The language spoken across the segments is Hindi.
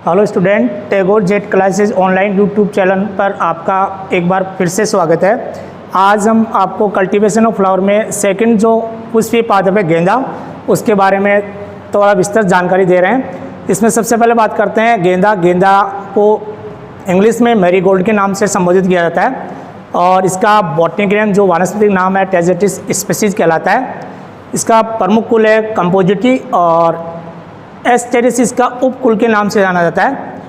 Hello student, Tagore jet classes online YouTube channel पर आपका एक बार फिर से स्वागत है। आज हम आपको कल्टीवेशन ऑफ फ्लावर में सेकंड जो पुष्पीय पादप है गेंदा, उसके बारे में थोड़ा विस्तृत जानकारी दे रहे हैं। इसमें सबसे पहले बात करते हैं गेंदा। गेंदा को इंग्लिश में मैरीगोल्ड के नाम से संबोधित किया जाता है और इसका बॉटनिक नेम जो वानस्पतिक नाम है टैजेटिस स्पीसीज कहलाता है। इसका प्रमुख कुल है कंपोजिटी और एस्टेरिस का उपकुल के नाम से जाना जाता है।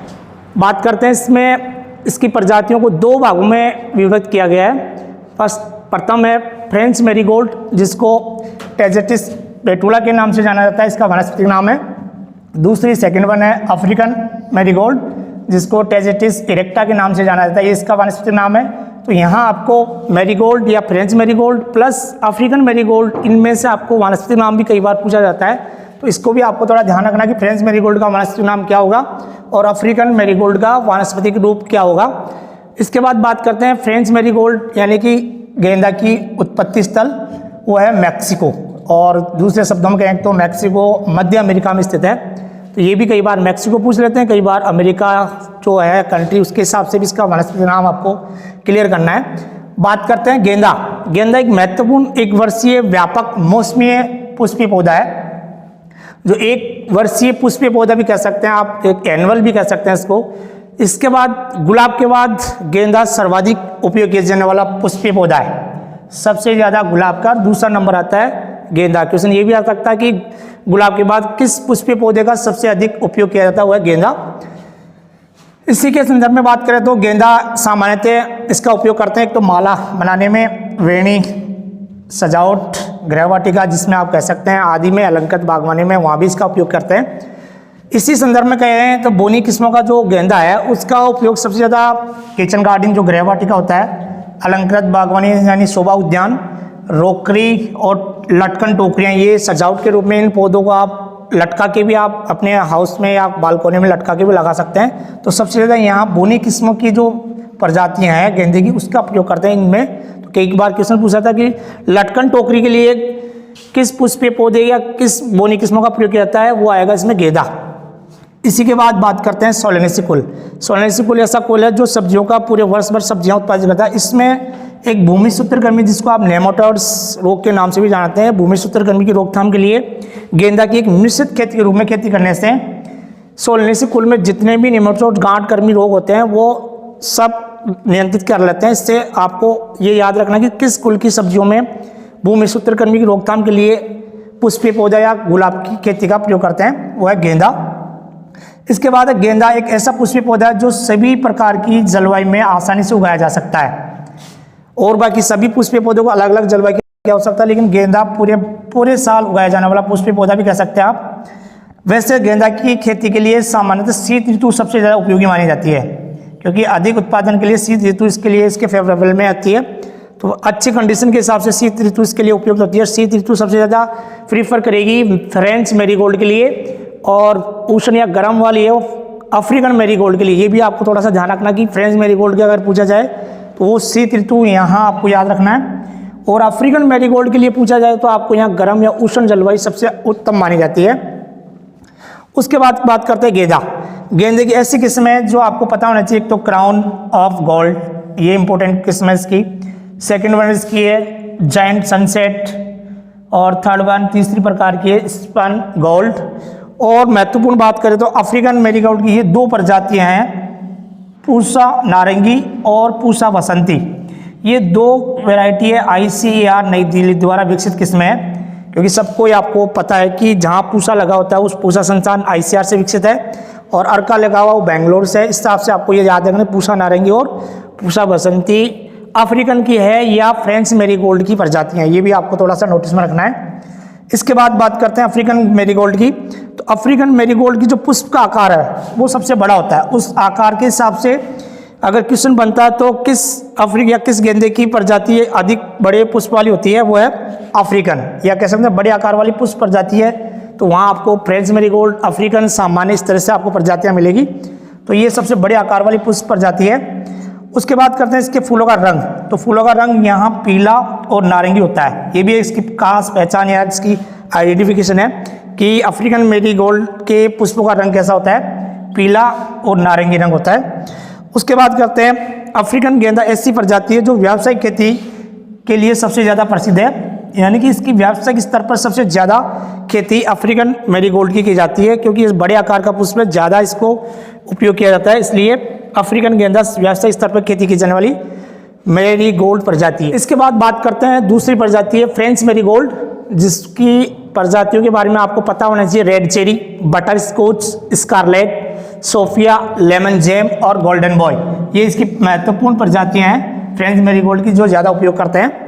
बात करते हैं इसमें इसकी प्रजातियों को दो भागों में विभक्त किया गया है। प्रथम है फ्रेंच मैरीगोल्ड जिसको टैजेटिस पेटुला के नाम से जाना जाता है, इसका वानस्पतिक नाम है। दूसरी सेकंड वन है अफ्रीकन मैरीगोल्ड जिसको टैजेटिस इरेक्टा के नाम से जाना जाता है, ये इसका वानस्पतिक नाम है। तो यहाँ आपको मैरीगोल्ड या French marigold plus African marigold, इनमें से आपको वानस्पतिक नाम भी कई बार पूछा जाता है, तो इसको भी आपको थोड़ा ध्यान रखना कि फ्रेंच मैरीगोल्ड का वानस्पतिक नाम क्या होगा और अफ्रीकन मैरीगोल्ड का वानस्पतिक रूप क्या होगा। इसके बाद बात करते हैं फ्रेंच मैरीगोल्ड यानी कि गेंदा की उत्पत्ति स्थल वो है मैक्सिको, और दूसरे शब्दों में कहें तो मैक्सिको मध्य अमेरिका में स्थित है। तो ये भी कई बार मैक्सिको पूछ लेते हैं, कई बार अमेरिका जो है कंट्री उसके हिसाब से भी इसका वानस्पतिक नाम आपको क्लियर करना है। बात करते हैं गेंदा। गेंदा एक महत्वपूर्ण एक वर्षीय व्यापक मौसमीय पुष्पीय पौधा है, जो एक वर्षीय पुष्पीय पौधा भी कह सकते हैं आप, एक एनुअल भी कह सकते हैं इसको। इसके बाद गुलाब के बाद गेंदा सर्वाधिक उपयोग किया जाने वाला पुष्पीय पौधा है। सबसे ज़्यादा गुलाब का, दूसरा नंबर आता है गेंदा। क्वेश्चन ये भी आ सकता है कि गुलाब के बाद किस पुष्पीय पौधे का सबसे अधिक उपयोग किया जाता है, वो है गेंदा। इसी के संदर्भ में बात करें तो गेंदा सामान्यतः इसका उपयोग करते हैं एक तो माला बनाने में, वेणी, सजावट, गृहवाटिका जिसमें आप कह सकते हैं आदि में, अलंकृत बागवानी में वहाँ भी इसका उपयोग करते हैं। इसी संदर्भ में कह रहे हैं तो बोनी किस्मों का जो गेंदा है उसका उपयोग सबसे ज़्यादा किचन गार्डन जो गृहवाटिका होता है, अलंकृत बागवानी यानी शोभा उद्यान, रोकरी और लटकन टोकरियाँ, ये सजावट के रूप में इन पौधों को आप लटका के भी आप अपने हाउस में या बालकोनी में लटका के भी लगा सकते हैं। तो सबसे ज़्यादा यहाँ बोनी किस्मों की जो प्रजातियाँ हैं गेंदे की उसका प्रयोग करते हैं इनमें। तो कई बार क्वेश्चन पूछा था कि लटकन टोकरी के लिए किस पुष्पीय पौधे या किस बोनी किस्मों का प्रयोग किया जाता है, वो आएगा इसमें गेंदा। इसी के बाद बात करते हैं सोलेनेसी कुल। सोलेनेसी कुल ऐसा कुल है जो सब्जियों का पूरे वर्ष भर सब्जियां उत्पादित करता है। इसमें एक भूमि सूत्रकृमि जिसको आप नेमाटोड्स रोग के नाम से भी जानते हैं, भूमि सूत्रकृमि की रोकथाम के लिए गेंदा की एक मिश्रित खेती के रूप में खेती करने से सोलेनेसी कुल में जितने भी नेमाटोड गांठ कर्मी रोग होते हैं वो सब नियंत्रित कर लेते हैं। इससे आपको ये याद रखना कि किस कुल की सब्जियों में भूमि सूत्रकृमि की रोकथाम के लिए पुष्पीय पौधा या गुलाब की खेती का प्रयोग करते हैं, वो है गेंदा। इसके बाद गेंदा एक ऐसा पुष्पीय पौधा है जो सभी प्रकार की जलवायु में आसानी से उगाया जा सकता है, और बाकी सभी पुष्पीय पौधों को अलग अलग जलवायु की हो सकता है, लेकिन गेंदा पूरे साल उगाया जाने वाला पुष्पीय पौधा भी कह सकते हैं आप। वैसे गेंदा की खेती के लिए सामान्यतः शीत ऋतु सबसे ज़्यादा उपयोगी मानी जाती है, क्योंकि अधिक उत्पादन के लिए शीत ऋतु इसके लिए इसके फेवरेबल में आती है। तो अच्छी कंडीशन के हिसाब से शीत ऋतु इसके लिए उपयुक्त होती है। शीत ऋतु सबसे ज़्यादा प्रीफर करेगी फ्रेंच मैरीगोल्ड के लिए, और उष्ण या गर्म वाली है वो अफ्रीकन मैरीगोल्ड के लिए। ये भी आपको थोड़ा सा ध्यान रखना कि फ्रेंच मैरीगोल्ड की अगर पूछा जाए तो वो शीत ऋतु यहाँ आपको याद रखना है, और अफ्रीकन मैरीगोल्ड के लिए पूछा जाए तो आपको यहाँ गर्म या उष्ण जलवायु सबसे उत्तम मानी जाती है। उसके बाद बात करते हैं गेंदा। गेंदे की ऐसी किस्म है जो आपको पता होना चाहिए, एक तो क्राउन ऑफ गोल्ड, ये इंपॉर्टेंट किस्म है इसकी। सेकंड वन इसकी है जायंट सनसेट, और थर्ड वन तीसरी प्रकार की है स्पन गोल्ड। और महत्वपूर्ण बात करें तो अफ्रीकन मैरीगोल्ड की ये दो प्रजातियां हैं, पूसा नारंगी और पूसा बसंती। ये दो वैरायटी है ICAR नई दिल्ली द्वारा विकसित किस्म है, क्योंकि सबको आपको पता है कि जहाँ पूसा लगा होता है उस पूसा संस्थान ICAR से विकसित है, और अर्का लगा हुआ वो बेंगलोर से। इस हिसाब से आपको ये याद रखना पूसा नारंगी और पूसा बसंती अफ्रीकन की है या फ्रेंच मैरीगोल्ड की प्रजातियाँ, ये भी आपको थोड़ा सा नोटिस में रखना है। इसके बाद बात करते हैं अफ्रीकन मैरीगोल्ड की। तो अफ्रीकन मैरीगोल्ड की जो पुष्प का आकार है वो सबसे बड़ा होता है। उस आकार के हिसाब से अगर क्वेश्चन बनता है तो किस अफ्रीका या किस गेंदे की प्रजाति अधिक बड़े पुष्प वाली होती है, वो है अफ्रीकन, या कह सकते हैं बड़े आकार वाली पुष्प प्रजाति है। तो वहाँ आपको फ्रेंच मैरीगोल्ड, अफ्रीकन सामान्य इस तरह से आपको प्रजातियाँ मिलेगी। तो ये सबसे बड़े आकार वाली पुष्प प्रजाति है। उसके बाद करते हैं इसके फूलों का रंग। तो फूलों का रंग यहाँ पीला और नारंगी होता है। ये भी इसकी खास पहचान या इसकी आइडेंटिफिकेशन है कि अफ्रीकन मैरीगोल्ड के पुष्पों का रंग कैसा होता है, पीला और नारंगी रंग होता है। उसके बाद करते हैं अफ्रीकन गेंदा ऐसी प्रजाति है जो व्यावसायिक खेती के लिए सबसे ज़्यादा प्रसिद्ध है, यानी कि इसकी व्यावसायिक स्तर पर सबसे ज़्यादा खेती अफ्रीकन मैरीगोल्ड की जाती है, क्योंकि इस बड़े आकार का पुष्प में ज़्यादा इसको उपयोग किया जाता है, इसलिए अफ्रीकन गेंदा व्यावसायिक स्तर पर खेती की जाने वाली मैरीगोल्ड प्रजाति है। इसके बाद बात करते हैं दूसरी प्रजाति है फ्रेंच मैरीगोल्ड, जिसकी प्रजातियों के बारे में आपको पता होना चाहिए। Red cherry, butterscotch, scarlet, Sofia, lemon jam और गोल्डन बॉय, ये इसकी महत्वपूर्ण प्रजातियां हैं फ्रेंच मैरीगोल्ड की, जो ज़्यादा उपयोग करते हैं।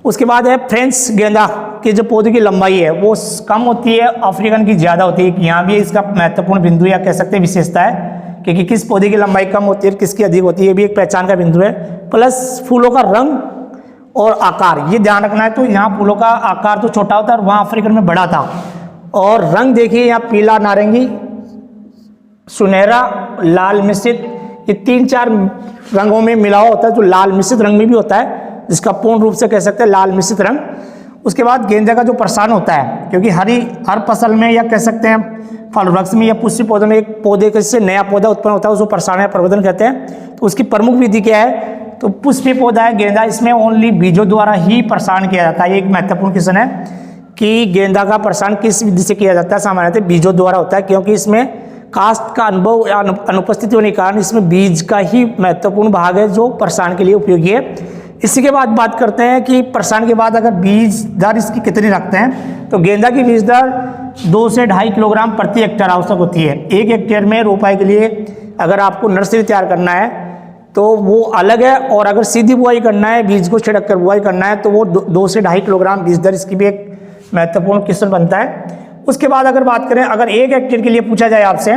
उसके बाद है फ्रेंच गेंदा की जो पौधे की लंबाई है वो कम होती है, अफ्रीकन की ज़्यादा होती है। यहाँ भी इसका महत्वपूर्ण बिंदु या कह सकते हैं विशेषता है, क्योंकि किस पौधे की लंबाई कम होती है किसकी अधिक होती है, ये भी एक पहचान का बिंदु है। प्लस फूलों का रंग और आकार, ये ध्यान रखना है। तो यहाँ फूलों का आकार तो छोटा होता है और वहाँ अफ्रीकन में बड़ा था। और रंग देखिए यहाँ पीला, नारंगी, सुनहरा, लाल मिश्रित, ये 3-4 रंगों में मिलावा होता है, जो लाल मिश्रित रंग में भी होता है, जिसका पूर्ण रूप से कह सकते हैं लाल मिश्रित रंग। उसके बाद गेंदे का जो प्रसारण होता है, क्योंकि हर फसल में या कह सकते हैं फल वृक्ष में या पुष्प पौधे में एक पौधे से नया पौधा उत्पन्न होता है, उसको प्रसारण या प्रवर्धन कहते हैं। तो उसकी प्रमुख विधि क्या है, तो पुष्पीय पौधा है गेंदा, इसमें ओनली बीजों द्वारा ही प्रसारण किया जाता है। ये एक महत्वपूर्ण क्वेश्चन है कि गेंदा का प्रसारण किस विधि से किया जाता है। सामान्यतः बीजों द्वारा होता है, क्योंकि इसमें कास्ट का अनुभव या अनुपस्थिति होने के कारण इसमें बीज का ही महत्वपूर्ण भाग है जो प्रसारण के लिए उपयोगी है। इसी के बाद बात करते हैं कि प्रसारण के बाद अगर बीज दर इसकी कितनी रखते हैं, तो गेंदा की बीज दर 2 से 2.5 किलोग्राम प्रति हेक्टेयर आवश्यक होती है। 1 हेक्टेयर में रोपाई के लिए अगर आपको नर्सरी तैयार करना है तो वो अलग है, और अगर सीधी बुआई करना है, बीज को छिड़क कर बुआई करना है, तो वो 2 से 2.5 किलोग्राम बीज दर, इसकी भी एक महत्वपूर्ण क्वेश्चन बनता है। उसके बाद अगर बात करें, अगर 1 हेक्टेयर के लिए पूछा जाए आपसे,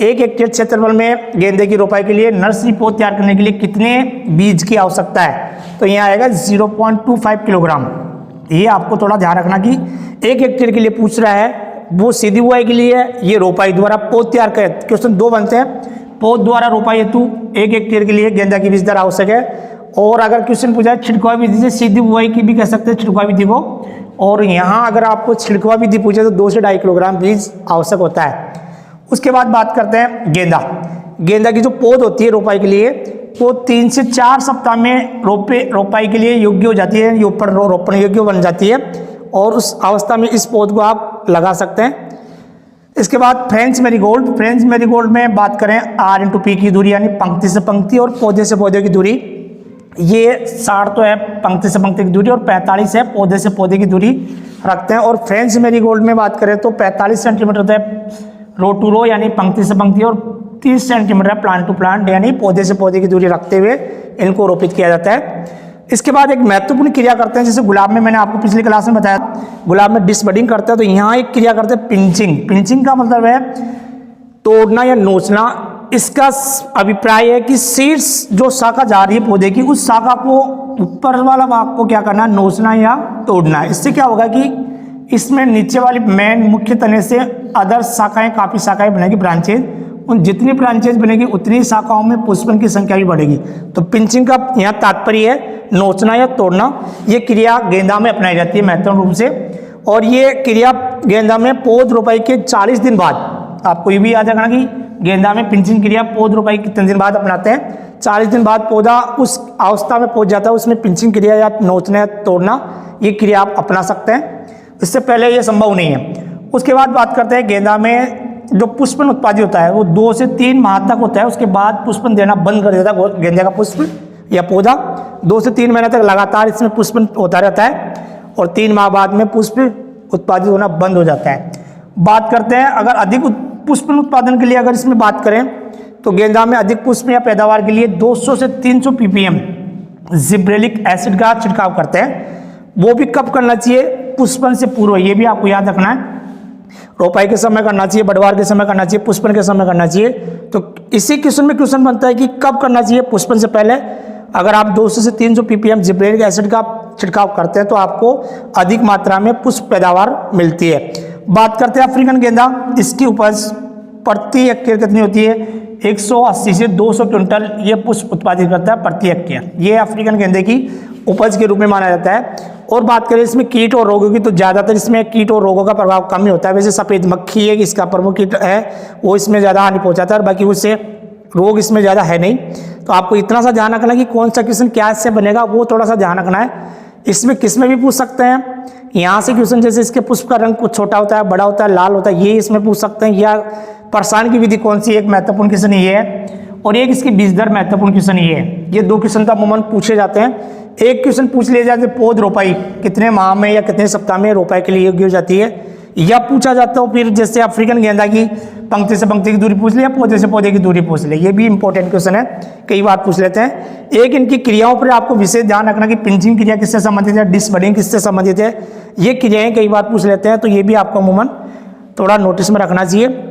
1 हेक्टेयर क्षेत्रफल में गेंदे की रोपाई के लिए नर्सरी पौध तैयार करने के लिए कितने बीज की आवश्यकता है, तो यहाँ आएगा 0.25 किलोग्राम। ये आपको थोड़ा ध्यान रखना कि 1 हेक्टेयर के लिए पूछ रहा है, वो सीधी बुआई के लिए, ये रोपाई द्वारा पौध तैयार कर। क्वेश्चन 2 बनते हैं, पौध द्वारा रोपाई हेतु 1 हेक्टेयर के लिए गेंदा की बीज दर आवश्यक है। और अगर क्वेश्चन पूछा छिड़काव विधि से सीधी बुआई की भी कह सकते हैं छिड़काव विधि को, और यहाँ अगर आपको छिड़काव विधि पूछे तो 2 से 2.5 किलोग्राम बीज आवश्यक होता है। उसके बाद बात करते हैं गेंदा की जो पौध होती है रोपाई के लिए, वो 3 से 4 सप्ताह में रोपाई के लिए योग्य हो जाती है, ये ऊपर रोपण योग्य बन जाती है, और उस अवस्था में इस पौध को आप लगा सकते हैं। इसके बाद फ्रेंच मैरीगोल्ड में बात करें R/P की दूरी, यानी पंक्ति से पंक्ति और पौधे से पौधे की दूरी, ये 60 तो है पंक्ति से पंक्ति की दूरी, और 45 है पौधे से पौधे की दूरी रखते हैं। और फ्रेंच मैरीगोल्ड में बात करें तो 45 सेंटीमीटर है रो टू रो, यानी पंक्ति से पंक्ति, और 30 सेंटीमीटर प्लांट टू प्लांट, यानी पौधे से पौधे की दूरी रखते हुए इनको रोपित किया जाता है। इसके बाद एक महत्वपूर्ण क्रिया करते हैं, जैसे गुलाब में मैंने आपको पिछली क्लास में बताया, गुलाब में डिसबडिंग करते हैं, तो यहाँ एक क्रिया करते हैं पिंचिंग का मतलब है तोड़ना या नोचना। इसका अभिप्राय है कि सीड्स जो शाखा जा रही है पौधे की, उस शाखा को ऊपर वाला भाग को क्या करना, नोचना या तोड़ना। इससे क्या होगा कि इसमें नीचे वाली मेन मुख्य तने से अदर शाखाएं, काफी शाखाएं बनेगी, ब्रांचेज, उन जितनी ब्रांचेज बनेगी उतनी शाखाओं में पुष्पन की संख्या भी बढ़ेगी। तो पिंचिंग का यहाँ तात्पर्य है नोचना या तोड़ना। ये क्रिया गेंदा में अपनाई जाती है महत्वपूर्ण रूप से, और ये क्रिया गेंदा में पौध रोपाई के 40 दिन बाद, आपको ये भी याद रखना कि गेंदा में पिंचिंग क्रिया पौध रोपाई कितने दिन बाद अपनाते हैं, 40 दिन बाद पौधा उस अवस्था में पहुंच जाता है, उसमें पिंचिंग क्रिया या नोचना या तोड़ना ये क्रिया आप अपना सकते हैं। इससे पहले ये संभव नहीं है। उसके बाद बात करते हैं गेंदा में जो पुष्पन उत्पादित होता है वो 2 से 3 माह तक होता है, उसके बाद पुष्पन देना बंद कर देता है गेंदे का पुष्प या पौधा। 2 से 3 महीने तक लगातार इसमें पुष्पन होता रहता है, और 3 माह बाद में पुष्प उत्पादित होना बंद हो जाता है। बात करते हैं अगर अधिक पुष्पन उत्पादन के लिए अगर इसमें बात करें तो गेंदा में अधिक पुष्प या पैदावार के लिए 200 से 300 ppm जिब्रेलिक एसिड का छिड़काव करते हैं। वो भी कब करना चाहिए, पुष्पन से पूर्व, ये भी आपको याद रखना है। रोपाई के समय करना चाहिए, बढ़वार के समय करना चाहिए, पुष्पन के समय करना चाहिए। तो इसी क्वेश्चन में क्वेश्चन बनता है कि कब करना चाहिए, पुष्पन से पहले। अगर आप 200 से 300 ppm जिब्रेलिक एसिड का छिड़काव करते हैं तो आपको अधिक मात्रा में पुष्प पैदावार मिलती है। बात करते हैं अफ्रीकन गेंदा, इसकी उपज प्रति हेक्टेयर कितनी होती है, 180 से 200 क्विंटल ये पुष्प उत्पादित करता है प्रति हेक्टेयर। ये अफ्रीकन गेंदे की उपज के रूप में माना जाता है। और बात करें इसमें कीट और रोगों की, तो ज़्यादातर इसमें कीट और रोगों का प्रभाव कम ही होता है। वैसे सफ़ेद मक्खी है इसका प्रमुख कीट है, वो इसमें ज़्यादा हानि पहुंचाता है, और बाकी उससे रोग इसमें ज़्यादा है नहीं। तो आपको इतना सा ध्यान रखना कि कौन सा क्वेश्चन क्या इससे बनेगा, वो थोड़ा सा ध्यान रखना है। इसमें किस में भी पूछ सकते हैं, यहाँ से क्वेश्चन जैसे इसके पुष्प का रंग कुछ छोटा होता है, बड़ा होता है, लाल होता है, ये इसमें पूछ सकते हैं। या प्रसारण की विधि कौन सी, एक महत्वपूर्ण क्वेश्चन ये है, और एक इसकी बीज दर महत्वपूर्ण क्वेश्चन ये है। ये दो क्वेश्चन तो अमूमन पूछे जाते हैं। एक क्वेश्चन पूछ लिया जाता है पौध रोपाई कितने माह में या कितने सप्ताह में रोपाई के लिए योग्य हो जाती है, या पूछा जाता है फिर जैसे अफ्रीकन गेंदा की पंक्ति से पंक्ति की दूरी पूछ लिया, पौधे से पौधे की दूरी पूछ ले, ये भी इंपॉर्टेंट क्वेश्चन है, कई बार पूछ लेते हैं। एक इनकी क्रियाओं पर आपको विशेष ध्यान रखना कि पिंचिंग क्रिया किससे संबंधित है, डिसबडिंग किससे संबंधित है, ये क्रियाएं कई बार पूछ लेते हैं, तो ये भी आपको अमूमन थोड़ा नोटिस में रखना चाहिए।